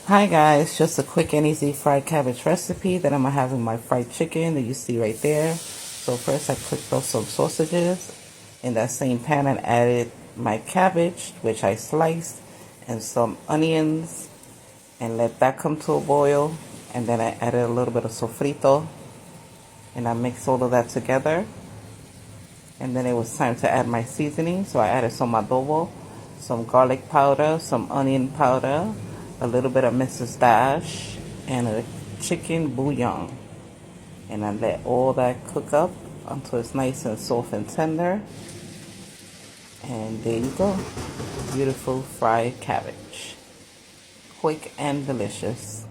Hi guys, just a quick and easy fried cabbage recipe that I'm gonna have in my fried chicken that you see right there. So first I cooked up some sausages in that same pan and added my cabbage, which I sliced, and some onions, and let that come to a boil. And then I added a little bit of sofrito, and I mixed all of that together. And then it was time to add my seasoning, so I added some adobo, some garlic powder, some onion powder, a little bit of Mrs. Dash, and a chicken bouillon. And I let all that cook up until it's nice and soft and tender. And there you go. Beautiful fried cabbage. Quick and delicious.